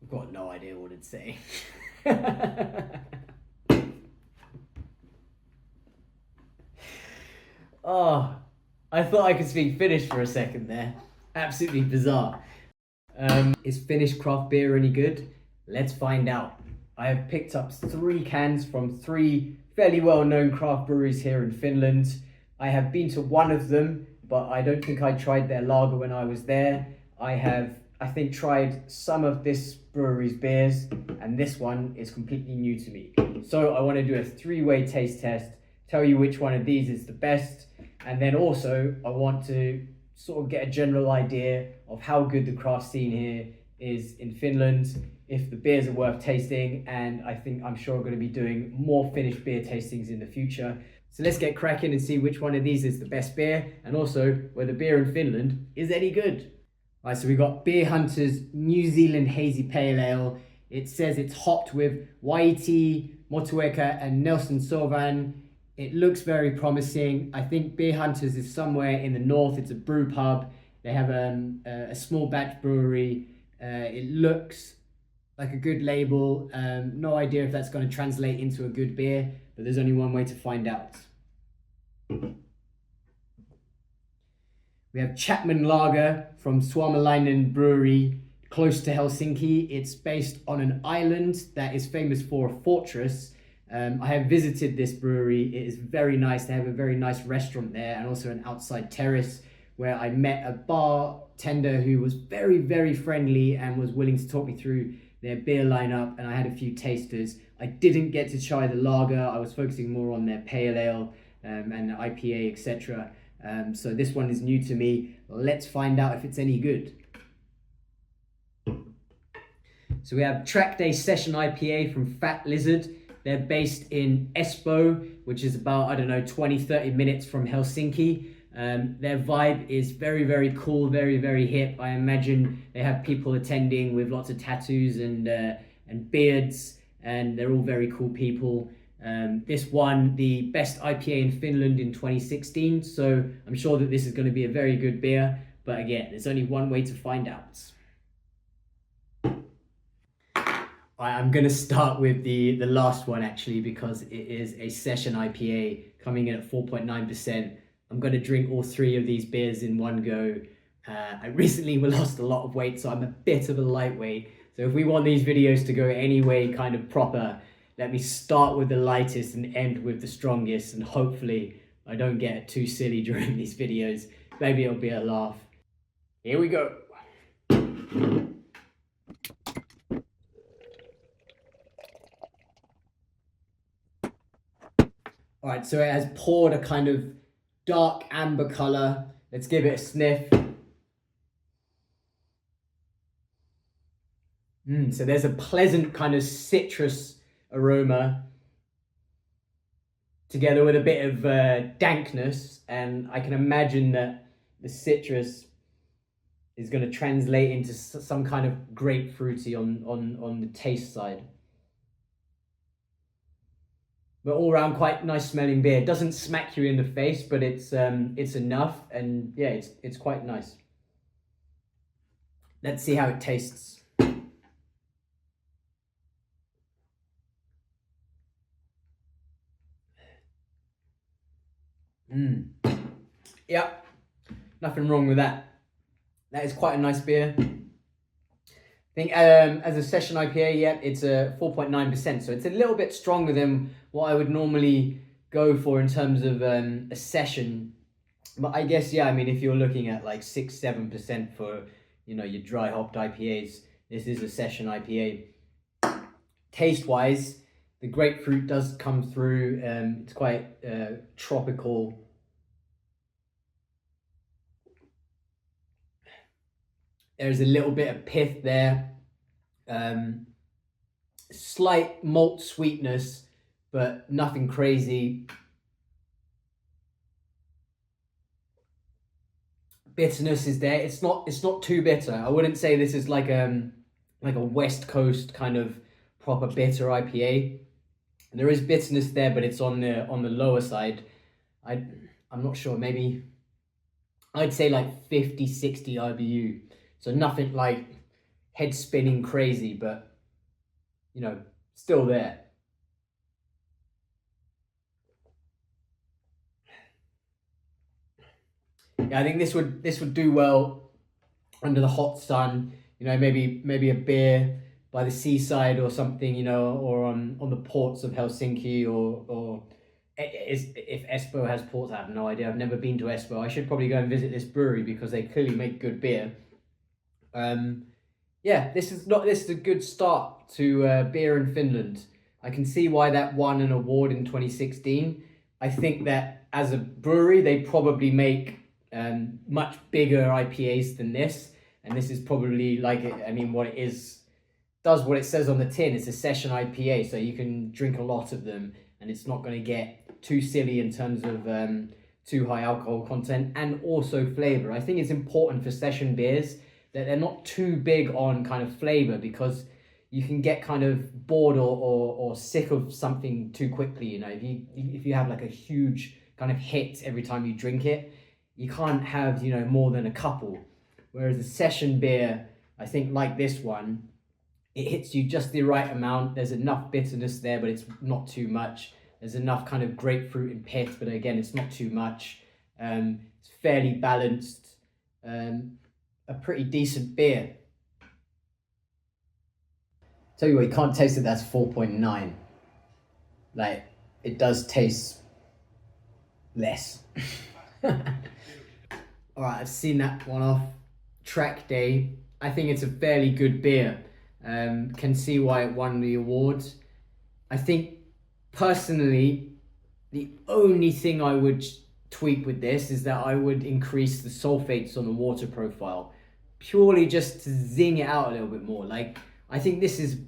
I've got no idea what it's saying. Oh, I thought I could speak Finnish for a second there. Absolutely bizarre. Is Finnish craft beer any good? Let's find out. I have picked up 3 cans from 3 fairly well-known craft breweries here in Finland. I have been to one of them, but I don't think I tried their lager when I was there. I have, I think, tried some of this brewery's beers, and this one is completely new to me. So I want to do a 3-way taste test, tell you which one of these is the best, and then also I want to sort of get a general idea of how good the craft scene here is in Finland, if the beers are worth tasting, and I'm sure I'm going to be doing more Finnish beer tastings in the future. So let's get cracking and see which one of these is the best beer, and also whether beer in Finland is any good. All right, so we got Beer Hunter's New Zealand Hazy Pale Ale. It says it's hopped with Waiti, Motueka, and Nelson Sauvin. It looks very promising. I think Beer Hunters is somewhere in the north. It's a brew pub. They have a small batch brewery. It looks like a good label. No idea if that's going to translate into a good beer, but there's only one way to find out. We have Chapman Lager from Suomenlinnan brewery, close to Helsinki. It's based on an island that is famous for a fortress. I have visited this brewery. It is very nice. They have a very nice restaurant there and also an outside terrace where I met a bartender who was very, very friendly and was willing to talk me through their beer lineup, and I had a few tasters. I didn't get to try the lager. I was focusing more on their pale ale and the IPA, etc. So this one is new to me. Let's find out if it's any good. So we have Track Day Session IPA from Fat Lizard. They're based in Espoo, which is about, 20-30 minutes from Helsinki. Their vibe is very, very cool, very, very hip. I imagine they have people attending with lots of tattoos and beards, and they're all very cool people. This won the best IPA in Finland in 2016, so I'm sure that this is going to be a very good beer. But again, there's only one way to find out. I'm going to start with the last one actually, because it is a session IPA coming in at 4.9%. I'm going to drink all 3 of these beers in one go. I recently lost a lot of weight, so I'm a bit of a lightweight. So if we want these videos to go any way kind of proper, let me start with the lightest and end with the strongest, and hopefully I don't get too silly during these videos. Maybe it'll be a laugh. Here we go. All right, so it has poured a kind of dark amber color. Let's give it a sniff. So there's a pleasant kind of citrus aroma together with a bit of dankness, and I can imagine that the citrus is going to translate into some kind of grapefruity on the taste side. But all around quite nice smelling beer. It doesn't smack you in the face, but it's enough, and yeah, it's quite nice. Let's see how it tastes. Yeah, nothing wrong with that. That is quite a nice beer. I think as a session IPA, yeah, it's a 4.9%, so it's a little bit stronger than what I would normally go for in terms of a session. But I guess, yeah, I mean, if you're looking at like 6-7% for, your dry hopped IPAs, this is a session IPA. Taste-wise, the grapefruit does come through. It's quite tropical. There's a little bit of pith there. Slight malt sweetness, but nothing crazy. Bitterness is there. It's not too bitter. I wouldn't say this is like a West Coast kind of proper bitter IPA. There is bitterness there, but it's on the lower side. I'm not sure. Maybe I'd say like 50-60 IBU. So nothing like head spinning crazy, but you know, still there. Yeah, I think this would do well under the hot sun. You know, maybe a beer by the seaside or something. You know, or on the ports of Helsinki, or if Espoo has ports. I have no idea. I've never been to Espoo. I should probably go and visit this brewery because they clearly make good beer. Yeah, this is a good start to beer in Finland. I can see why that won an award in 2016. I think that as a brewery, they probably make much bigger IPAs than this, and this is probably like what it is does what it says on the tin. It's a session IPA, so you can drink a lot of them, and it's not going to get too silly in terms of too high alcohol content and also flavor. I think it's important for session beers that they're not too big on kind of flavor, because you can get kind of bored or sick of something too quickly. You know, if you have like a huge kind of hit every time you drink it, you can't have, you know, more than a couple. Whereas a session beer, I think like this one, it hits you just the right amount. There's enough bitterness there, but it's not too much. There's enough kind of grapefruit and pith, but again, it's not too much. It's fairly balanced. A pretty decent beer. Tell you what, you can't taste it, that's 4.9. Like, it does taste less. Alright, I've seen that one off. Track Day. I think it's a fairly good beer. Can see why it won the awards. I think, personally, the only thing I would tweak with this is that I would increase the sulfates on the water profile, purely just to zing it out a little bit more. Like, I think this is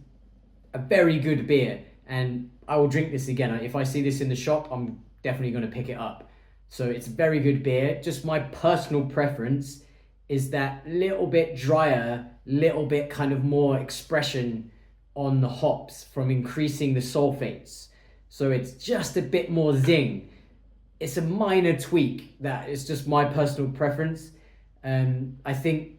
a very good beer, and I will drink this again. If I see this in the shop, I'm definitely going to pick it up. So it's a very good beer. Just my personal preference is that little bit drier, little bit kind of more expression on the hops from increasing the sulfates. So it's just a bit more zing. It's a minor tweak that is just my personal preference. I think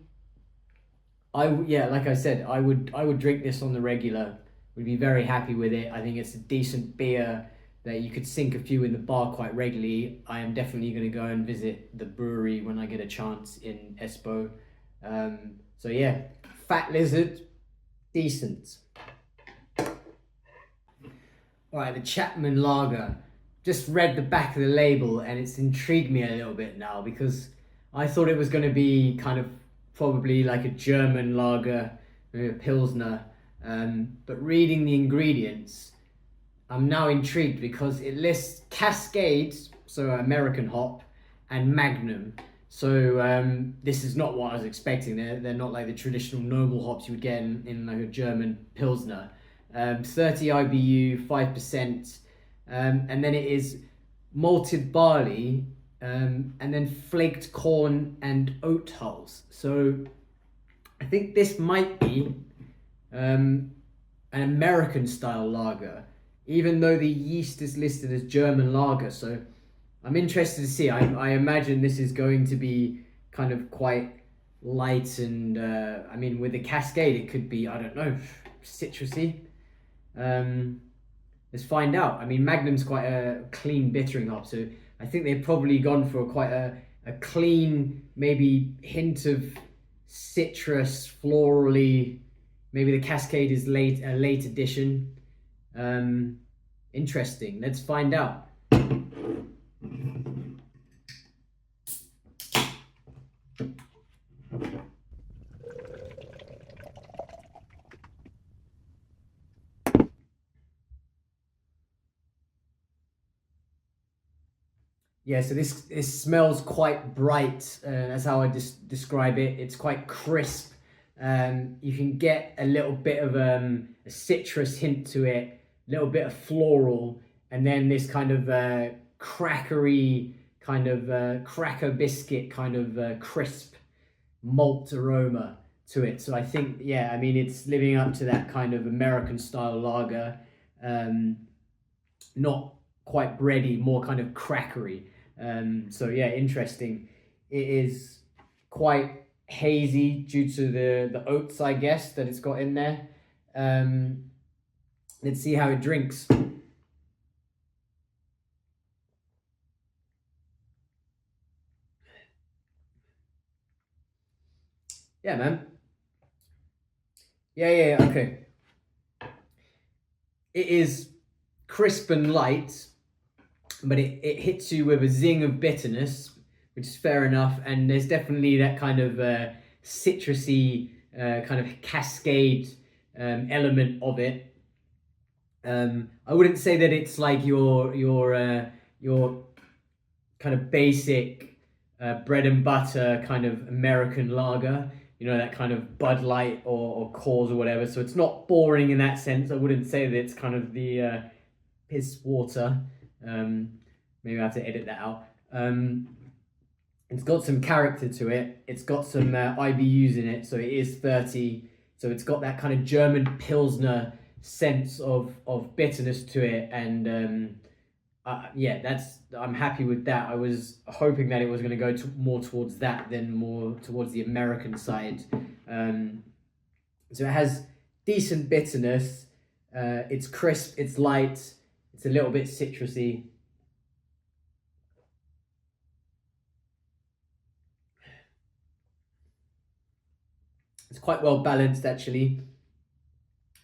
like I said, I would drink this on the regular. Would be very happy with it. I think it's a decent beer that you could sink a few in the bar quite regularly. I am definitely going to go and visit the brewery when I get a chance in Espoo. So yeah, Fat Lizard, decent. Alright, the Chapman lager. Just read the back of the label and it's intrigued me a little bit now, because I thought it was going to be kind of probably like a German lager, maybe a Pilsner. But reading the ingredients, I'm now intrigued because it lists Cascade, so American hop, and Magnum. So this is not what I was expecting. They're not like the traditional normal hops you would get in like a German Pilsner. 30 IBU, 5%, and then it is malted barley, and then flaked corn and oat hulls. So I think this might be an American style lager, even though the yeast is listed as German lager. So I'm interested to see. I imagine this is going to be kind of quite light, and with the Cascade it could be, I don't know, citrusy. Let's find out. Magnum's quite a clean bittering hop, so I think they've probably gone for quite a clean, maybe hint of citrus, florally. Maybe the Cascade is a late addition. Interesting. Let's find out. Yeah, so this smells quite bright. That's how I describe it. It's quite crisp. You can get a little bit of a citrus hint to it, a little bit of floral, and then this kind of crackery, kind of cracker biscuit, kind of crisp malt aroma to it. So I think, it's living up to that kind of American style lager. Not quite bready, more kind of crackery. So yeah, interesting. It is quite hazy due to the oats, I guess, that it's got in there. Let's see how it drinks. Yeah, man. Yeah, okay. It is crisp and light, but it hits you with a zing of bitterness, which is fair enough. And there's definitely that kind of citrusy kind of cascade element of it. I wouldn't say that it's like your kind of basic bread and butter kind of American lager, you know, that kind of Bud Light or Coors or whatever. So it's not boring in that sense. I wouldn't say that it's kind of the piss water. Maybe I have to edit that out. It's got some character to it. It's got some IBUs in it, so it is 30. So it's got that kind of German Pilsner sense of bitterness to it, and yeah, I'm happy with that. I was hoping that it was going to go more towards that than more towards the American side. So it has decent bitterness. It's crisp. It's light. It's a little bit citrusy. It's quite well balanced, actually.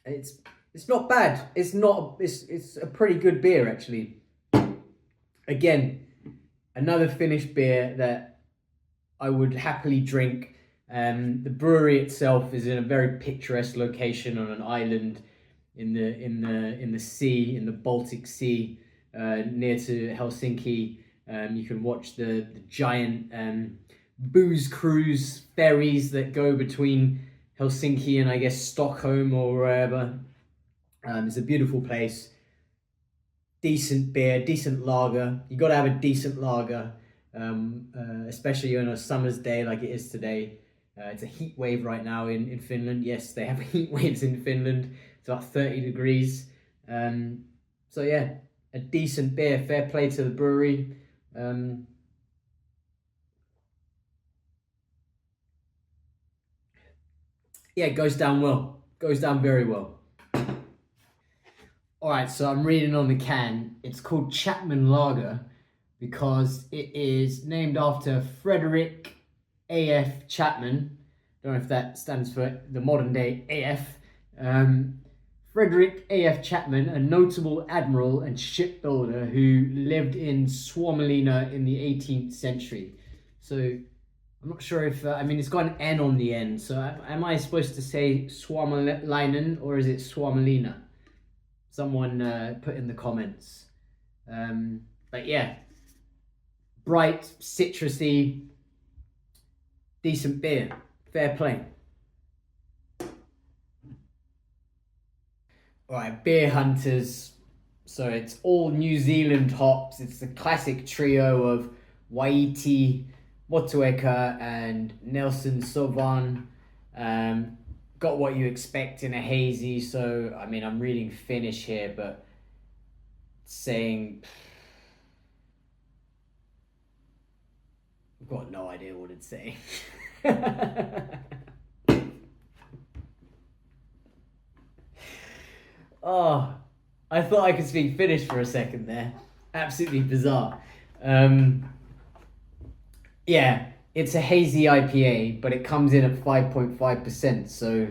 It's not bad. It's a pretty good beer, actually. Again, another Finnish beer that I would happily drink. The brewery itself is in a very picturesque location on an island in the sea, in the Baltic Sea, near to Helsinki. You can watch the giant booze cruise ferries that go between Helsinki and I guess Stockholm or wherever. It's a beautiful place. Decent beer, decent lager. You got to have a decent lager, especially on a summer's day like it is today. It's a heat wave right now in Finland. Yes, they have heat waves in Finland. It's about 30 degrees. So yeah, a decent beer. Fair play to the brewery. Yeah, it goes down well. Goes down very well. All right, so I'm reading on the can. It's called Chapman Lager because it is named after Frederick A.F. Chapman. Don't know if that stands for the modern day AF. Frederick A.F. Chapman, a notable admiral and shipbuilder who lived in Suomenlinnan in the 18th century. So I'm not sure if, I mean, it's got an N on the end. So am I supposed to say Suomenlinnan or is it Suomenlinna? Someone put in the comments. But yeah, bright, citrusy, decent beer. Fair play. All right, beer hunters. So it's all New Zealand hops. It's the classic trio of Waiti, Motueka, and Nelson Sauvin. Got what you expect in a hazy. So, I mean, I'm reading Finnish here, but saying... I've got no idea what it's saying. Oh, I thought I could speak Finnish for a second there. Absolutely bizarre. Yeah, it's a hazy IPA, but it comes in at 5.5%, so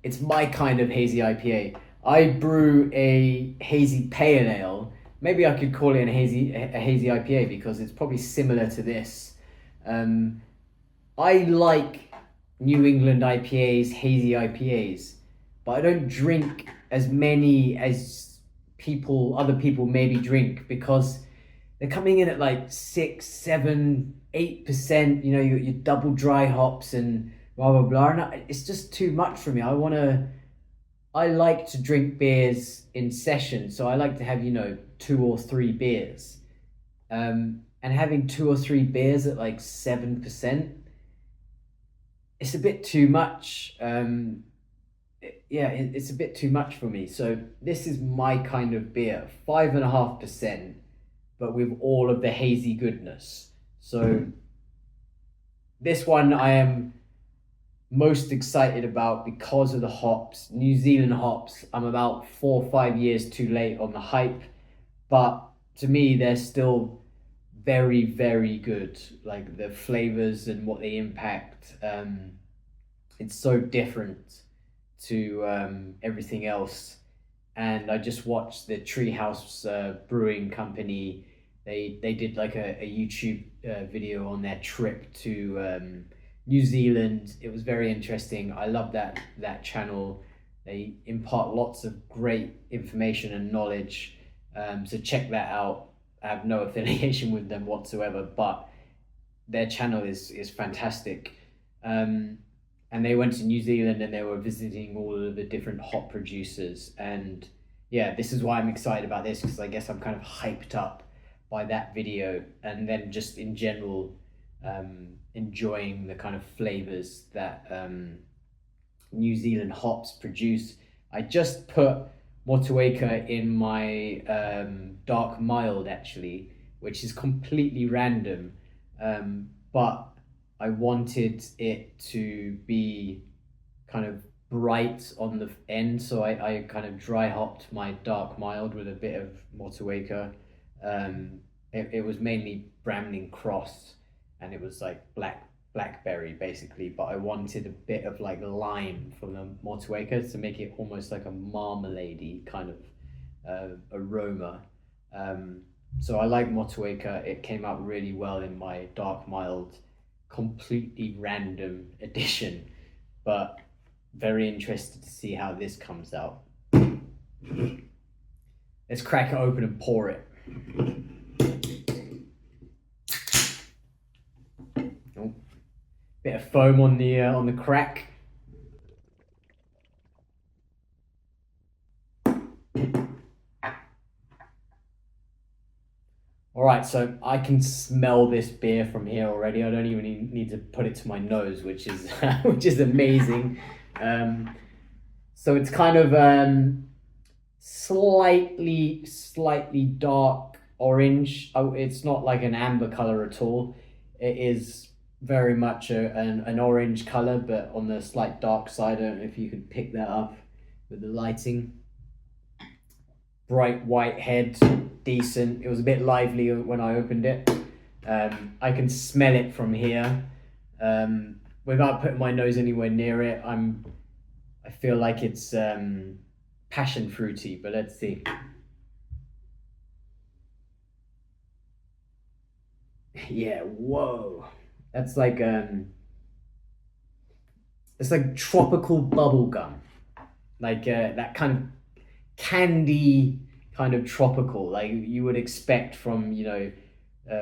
it's my kind of hazy IPA. I brew a hazy pale ale. Maybe I could call it a hazy IPA because it's probably similar to this. I like New England IPAs, hazy IPAs, but I don't drink as many as other people maybe drink because they're coming in at like 6, 7, 8%. You know, your double dry hops and blah blah blah. And it's just too much for me. I like to drink beers in session, so I like to have 2 or 3 beers. And having 2 or 3 beers at like 7%, it's a bit too much. It's a bit too much for me. So this is my kind of beer, 5.5%, but with all of the hazy goodness. So this one I am most excited about because of the hops. New Zealand hops, I'm about 4 or 5 years too late on the hype, but to me, they're still very, very good. Like the flavors and what they impact, it's so different to everything else. And I just watched the Treehouse Brewing Company. They did like a YouTube video on their trip to New Zealand. It was very interesting. I love that channel. They impart lots of great information and knowledge. So check that out. I have no affiliation with them whatsoever, but their channel is fantastic. And they went to New Zealand and they were visiting all of the different hop producers. And yeah, this is why I'm excited about this, because I guess I'm kind of hyped up by that video, and then just in general enjoying the kind of flavors that New Zealand hops produce. I just put Motueka in my dark mild actually, which is completely random, but I wanted it to be kind of bright on the end, so I kind of dry hopped my dark mild with a bit of Motueka. It was mainly Bramling Cross, and it was like blackberry basically, but I wanted a bit of like lime from the Motueka to make it almost like a marmalade-y kind of aroma. So I like Motueka. It came out really well in my dark mild, completely random edition, but very interested to see how this comes out. Let's crack it open and pour it. Oh, bit of foam on the crack. All right, so I can smell this beer from here already. I don't even need to put it to my nose, which is which is amazing. So it's kind of slightly dark orange. Oh, it's not like an amber color at all. It is very much an orange color, but on the slight dark side. I don't know if you could pick that up with the lighting. Bright white head, decent. It was a bit lively when I opened it. I can smell it from here. Without putting my nose anywhere near it, I feel like it's passion fruity, but let's see. Yeah, whoa. That's like it's like tropical bubble gum. Like that kind of candy kind of tropical, like you would expect from, you know,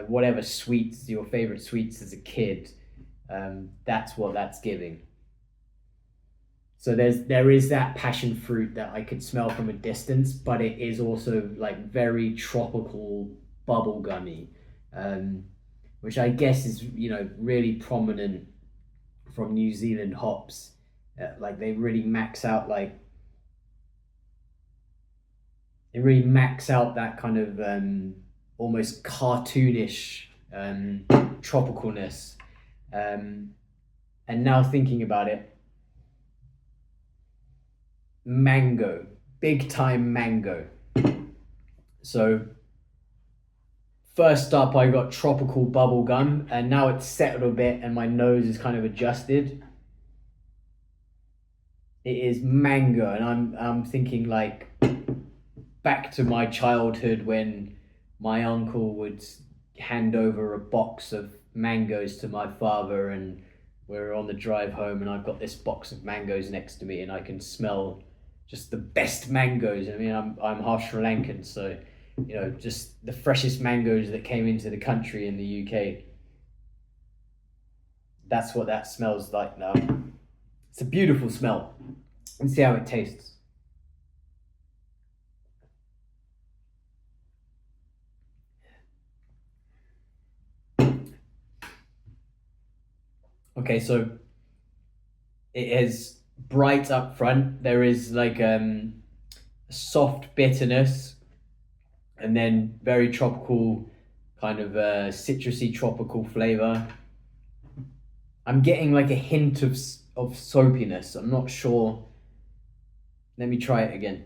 whatever sweets, your favorite sweets as a kid. That's what that's giving. So there is that passion fruit that I could smell from a distance, but it is also like very tropical bubble gummy, which I guess is, you know, really prominent from New Zealand hops. Like they really max out that kind of almost cartoonish tropicalness. And now thinking about it, mango, big time mango. So first up I got tropical bubble gum, and now it's settled a bit and my nose is kind of adjusted. It is mango, and I'm thinking like back to my childhood when my uncle would hand over a box of mangoes to my father, and we're on the drive home and I've got this box of mangoes next to me and I can smell just the best mangoes. I mean, I'm half Sri Lankan, so, you know, just the freshest mangoes that came into the country in the UK. That's what that smells like now. It's a beautiful smell. Let's see how it tastes. Okay, so it is bright up front. There is like a soft bitterness, and then very tropical, kind of citrusy tropical flavor. I'm getting like a hint of soapiness. I'm not sure. Let me try it again.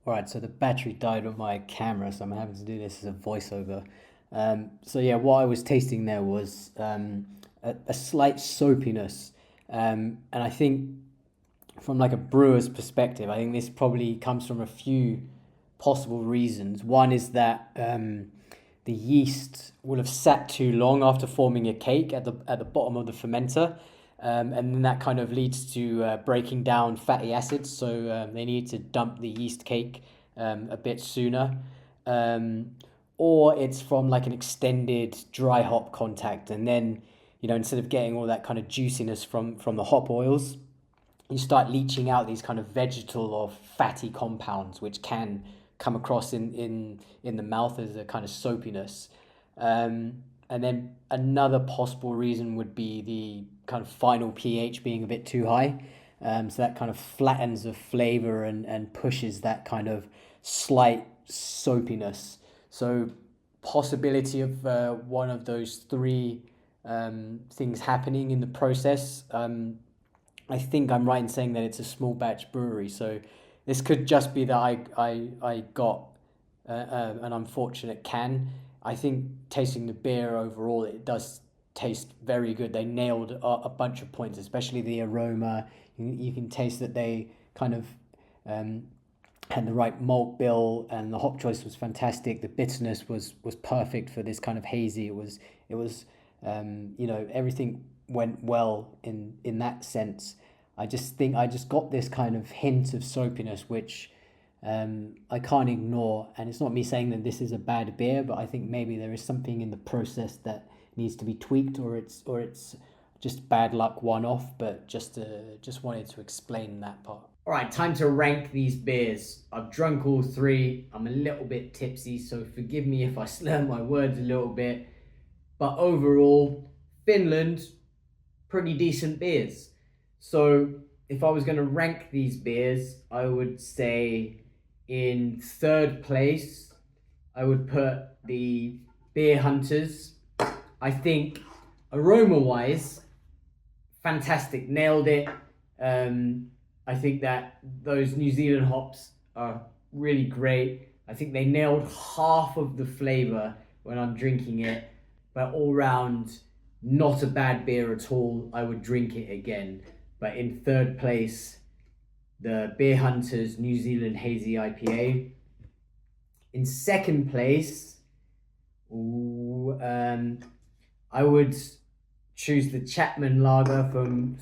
All right, so the battery died on my camera, so I'm having to do this as a voiceover. So yeah, what I was tasting there was a slight soapiness, and I think from like a brewer's perspective, I think this probably comes from a few possible reasons. One is that the yeast will have sat too long after forming a cake at the bottom of the fermenter, and then that kind of leads to breaking down fatty acids. So they need to dump the yeast cake a bit sooner. Or it's from like an extended dry hop contact, and then instead of getting all that kind of juiciness from the hop oils, you start leaching out these kind of vegetal or fatty compounds, which can come across in the mouth as a kind of soapiness. And then another possible reason would be the kind of final pH being a bit too high. So that kind of flattens the flavor and pushes that kind of slight soapiness. So possibility of one of those three things happening in the process. I think I'm right in saying that it's a small batch brewery, so this could just be that I got an unfortunate can. I think tasting the beer overall, it does taste very good. They nailed a bunch of points, especially the aroma. You can taste that they kind of had the right malt bill, and the hop choice was fantastic. The bitterness was perfect for this kind of hazy. It was everything went well in that sense. I just think I just got this kind of hint of soapiness, which I can't ignore. And it's not me saying that this is a bad beer, but I think maybe there is something in the process that needs to be tweaked, or it's just bad luck one off. But just wanted to explain that part. All right, time to rank these beers. I've drunk all three. I'm a little bit tipsy, so forgive me if I slur my words a little bit. But overall, Finland, pretty decent beers. So if I was going to rank these beers, I would say in third place, I would put the Beer Hunters. I think aroma-wise, fantastic, nailed it. I think that those New Zealand hops are really great. I think they nailed half of the flavour when I'm drinking it, but all round, not a bad beer at all. I would drink it again. But in third place, the Beer Hunters New Zealand Hazy IPA. In second place, I would choose the Chapman lager from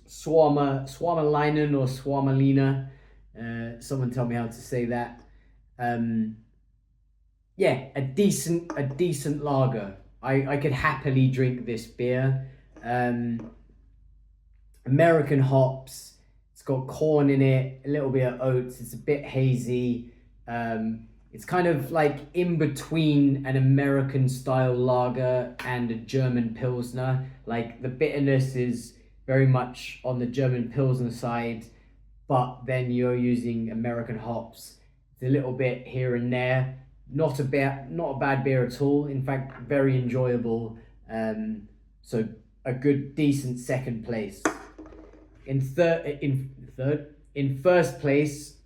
Suomenlinnan or Suomenlinnan. Someone tell me how to say that. Yeah, a decent lager. I could happily drink this beer. American hops. It's got corn in it, a little bit of oats. It's a bit hazy. It's kind of like in between an American style lager and a German Pilsner. Like the bitterness is very much on the German Pilsner side, but then you're using American hops. It's a little bit here and there. Not a bad beer at all. In fact, very enjoyable. So a good, decent second place. In first place,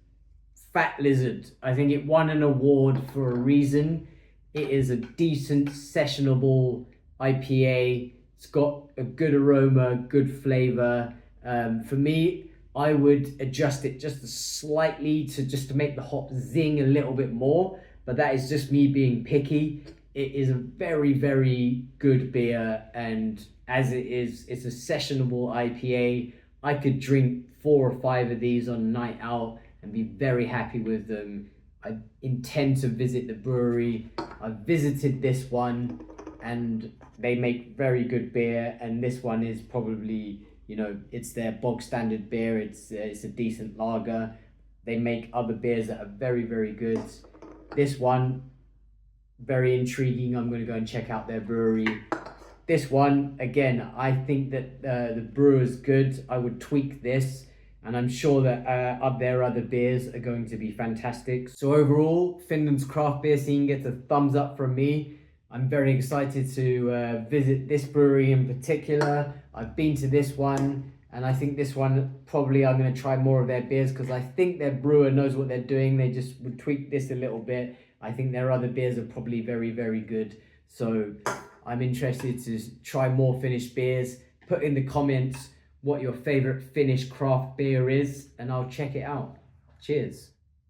Fat Lizard. I think it won an award for a reason. It is a decent, sessionable IPA. It's got a good aroma, good flavor. For me, I would adjust it just slightly to make the hop zing a little bit more. But that is just me being picky. It is a very, very good beer, and as it is, it's a sessionable IPA. I could drink 4 or 5 of these on a night out and be very happy with them. I intend to visit the brewery. I've visited this one, and they make very good beer, and this one is probably, it's their bog standard beer. It's a decent lager. They make other beers that are very, very good. This one, very intriguing. I'm going to go and check out their brewery. This one, again, I think that the brewer's good. I would tweak this, and I'm sure that their other beers are going to be fantastic. So overall, Finland's craft beer scene gets a thumbs up from me. I'm very excited to visit this brewery in particular. I've been to this one, and I think this one probably I'm going to try more of their beers because I think their brewer knows what they're doing. They just would tweak this a little bit. I think their other beers are probably very, very good. So I'm interested to try more Finnish beers. Put in the comments what your favorite Finnish craft beer is, and I'll check it out. Cheers.